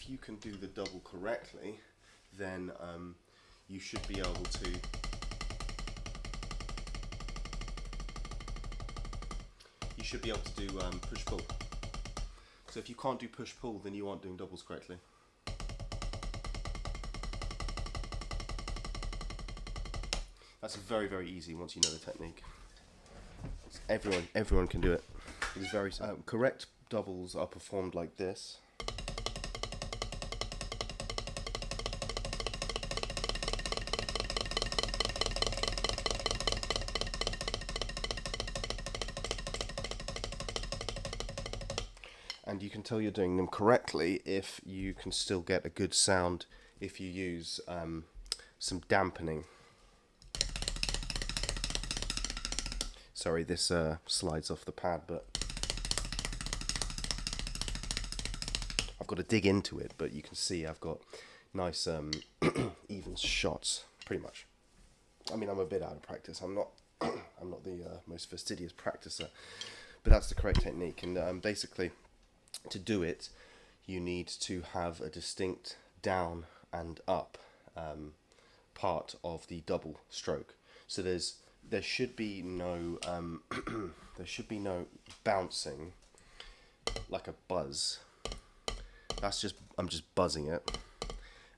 if you can do the double correctly, then you should be able to do push-pull. So if you can't do push-pull, then you aren't doing doubles correctly. That's very, very easy once you know the technique. Everyone can do it. It's very simple. Correct doubles are performed like this. And you can tell you're doing them correctly if you can still get a good sound if you use some dampening. Sorry, this slides off the pad, but I've got to dig into it, but you can see I've got nice even shots, pretty much. I mean, I'm a bit out of practice. I'm not the most fastidious practicer, but that's the correct technique. And basically, to do it, you need to have a distinct down and up part of the double stroke. So there should be no bouncing like a buzz. I'm just buzzing it,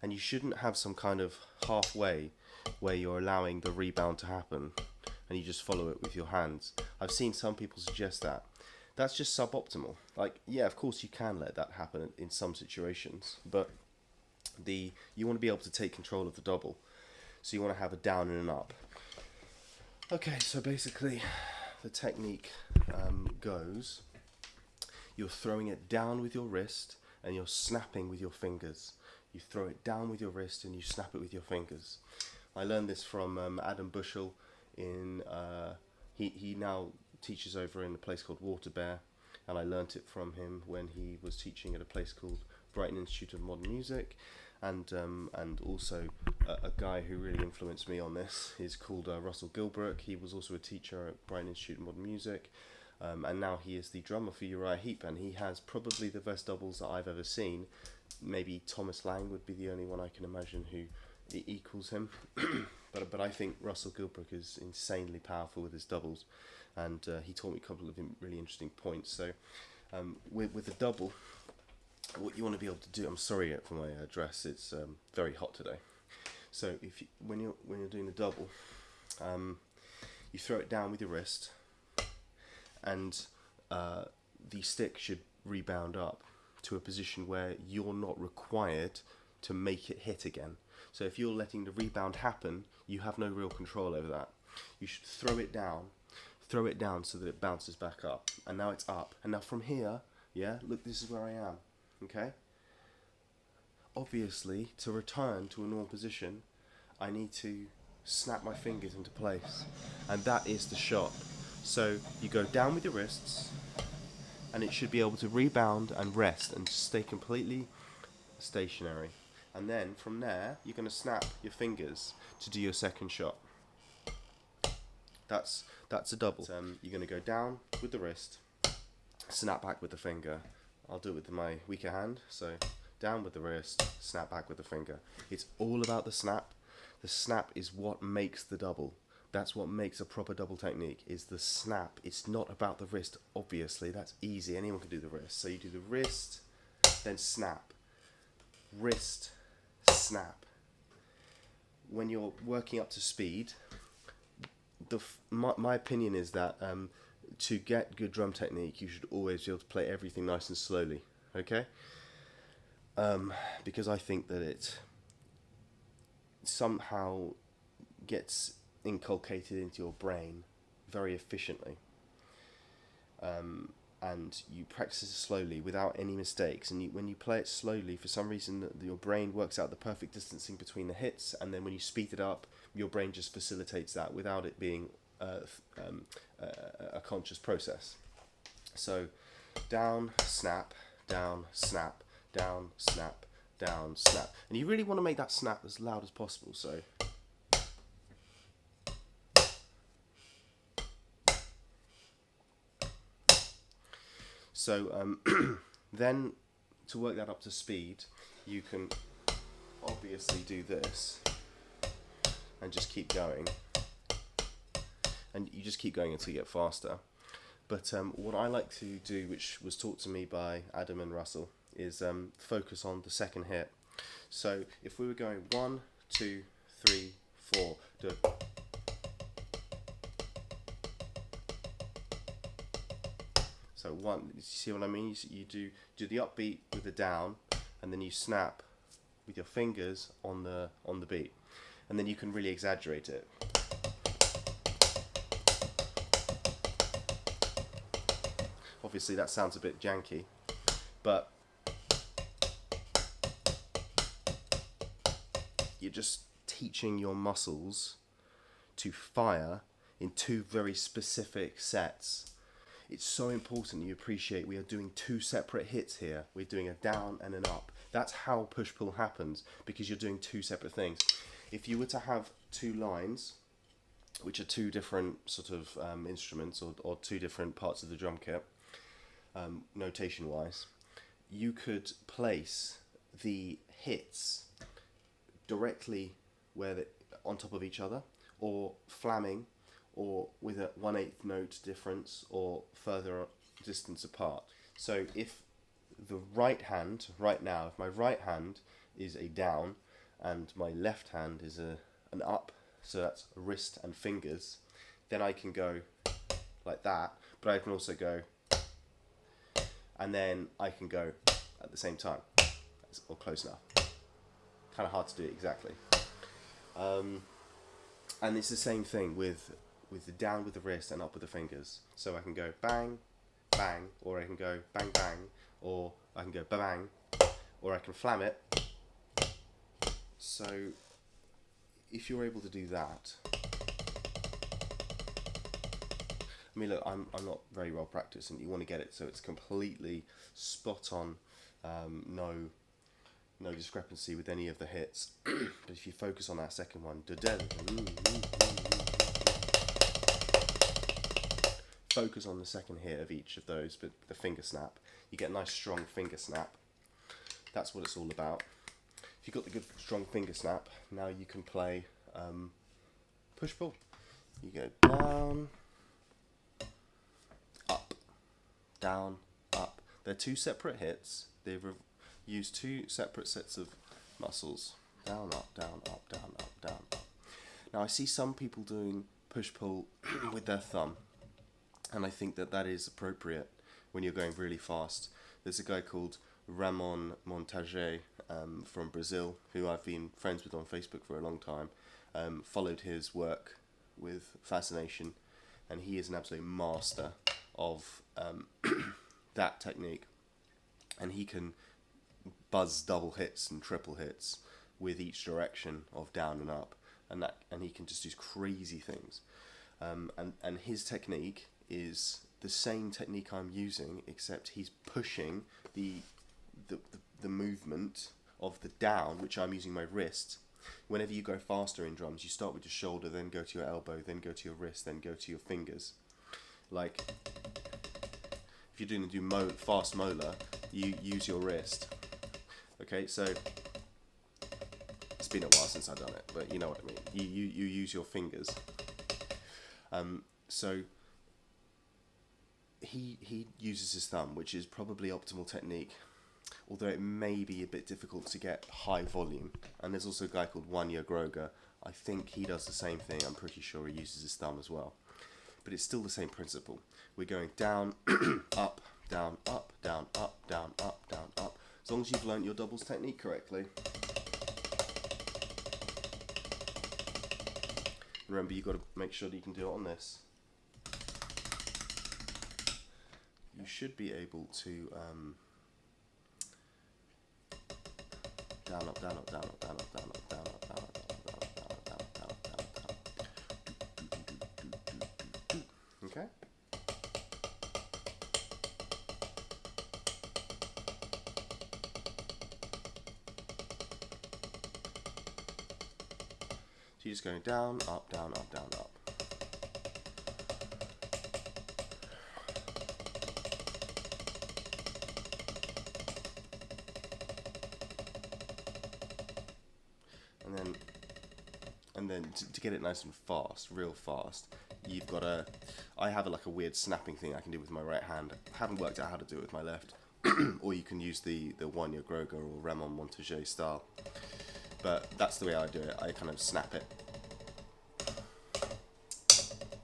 and you shouldn't have some kind of halfway where you're allowing the rebound to happen and you just follow it with your hands. I've seen some people suggest that. That's just suboptimal. Like, yeah, of course you can let that happen in some situations, but you want to be able to take control of the double. So you want to have a down and an up. Okay, so basically the technique goes, you're throwing it down with your wrist and you're snapping with your fingers. You throw it down with your wrist and you snap it with your fingers. I learned this from Adam Bushell in, he now teaches over in a place called Waterbear, and I learnt it from him when he was teaching at a place called Brighton Institute of Modern Music. And also a guy who really influenced me on this is called Russell Gilbrook. He was also a teacher at Brighton Institute of Modern Music, and now he is the drummer for Uriah Heep, and he has probably the best doubles that I've ever seen. Maybe Thomas Lang would be the only one I can imagine who equals him, but I think Russell Gilbrook is insanely powerful with his doubles, and he taught me a couple of really interesting points. So with the double, what you want to be able to do, I'm sorry for my dress, it's very hot today. So when you're doing the double, you throw it down with your wrist, and the stick should rebound up to a position where you're not required to make it hit again. So if you're letting the rebound happen, you have no real control over that. You should throw it down so that it bounces back up, and now it's up. And now from here, yeah, look, this is where I am. Okay? Obviously, to return to a normal position, I need to snap my fingers into place, and that is the shot. So you go down with your wrists, and it should be able to rebound and rest and stay completely stationary. And then from there, you're going to snap your fingers to do your second shot. That's a double. You're going to go down with the wrist, snap back with the finger. I'll do it with my weaker hand. So down with the wrist, snap back with the finger. It's all about the snap. The snap is what makes the double. That's what makes a proper double technique, is the snap. It's not about the wrist, obviously. That's easy. Anyone can do the wrist. So you do the wrist, then snap. Wrist, snap. When you're working up to speed, my opinion is that to get good drum technique, you should always be able to play everything nice and slowly, okay? Because I think that it somehow gets inculcated into your brain very efficiently. And you practice it slowly without any mistakes, and when you play it slowly, for some reason your brain works out the perfect distancing between the hits, and then when you speed it up, your brain just facilitates that without it being a conscious process. So down, snap, down, snap, down, snap, down, snap, and you really want to make that snap as loud as possible. So then to work that up to speed, you can obviously do this and just keep going, and you just keep going until you get faster. But what I like to do, which was taught to me by Adam and Russell, is focus on the second hit. So if we were going 1, 2, 3, 4, do it. So one, you see what I mean? You do the upbeat with the down, and then you snap with your fingers on the beat, and then you can really exaggerate it. Obviously that sounds a bit janky, but you're just teaching your muscles to fire in 2 very specific sets. It's so important you appreciate we are doing 2 separate hits here. We're doing a down and an up. That's how push-pull happens, because you're doing 2 separate things. If you were to have 2 lines, which are 2 different sort of instruments, or 2 different parts of the drum kit, notation-wise, you could place the hits directly on top of each other, or flamming, or with a 1/8 note difference, or further distance apart. So if the right hand, right now, if my right hand is a down and my left hand is an up, so that's wrist and fingers, then I can go like that, but I can also go, and then I can go at the same time, or close enough. Kind of hard to do it exactly. And it's the same thing with the down with the wrist and up with the fingers. So I can go bang, bang, or I can go bang, bang, or I can go bang, or I can flam it. So if you're able to do that, I mean, look, I'm not very well practiced, and you want to get it so it's completely spot on, no discrepancy with any of the hits. But if you focus on that second one, focus on the second hit of each of those, but the finger snap, you get a nice strong finger snap. That's what it's all about. If you've got the good strong finger snap, now you can play push-pull. You go down, up, down, up. They're 2 separate hits. They've used 2 separate sets of muscles. Down, up, down, up, down, up, down, up. Now I see some people doing push-pull with their thumb, and I think that is appropriate when you're going really fast. There's a guy called Ramon Montage from Brazil, who I've been friends with on Facebook for a long time. Followed his work with fascination, and he is an absolute master of that technique. And he can buzz double hits and triple hits with each direction of down and up, and he can just do crazy things. And his technique is the same technique I'm using, except he's pushing the movement of the down, which I'm using my wrist. Whenever you go faster in drums, you start with your shoulder, then go to your elbow, then go to your wrist, then go to your fingers. Like if you're doing fast molar, you use your wrist. Okay, so it's been a while since I've done it, but you know what I mean. You use your fingers. So he uses his thumb, which is probably optimal technique, although it may be a bit difficult to get high volume. And there's also a guy called Wanya Groga. I think he does the same thing. I'm pretty sure he uses his thumb as well. But it's still the same principle. We're going down, up, down, up, down, up, down, up, down, up. As long as you've learnt your doubles technique correctly. Remember, you've got to make sure that you can do it on this. You should be able to down, up, down, up, down, up, down, up, down, up, down, up, down, up, down, up, down, up, down, up, down, up, down, up, down, up, down. Okay. So you're just going down, up, down, up, down, up. and then to get it nice and fast, real fast, you've got to. I have like a weird snapping thing I can do with my right hand. I haven't worked out how to do it with my left. Or you can use the Wanya Groga or Ramon Montague style. But that's the way I do it. I kind of snap it.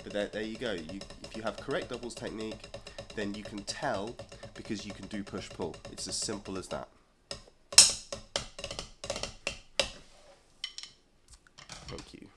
But there you go. If you have correct doubles technique, then you can tell because you can do push-pull. It's as simple as that. Thank you.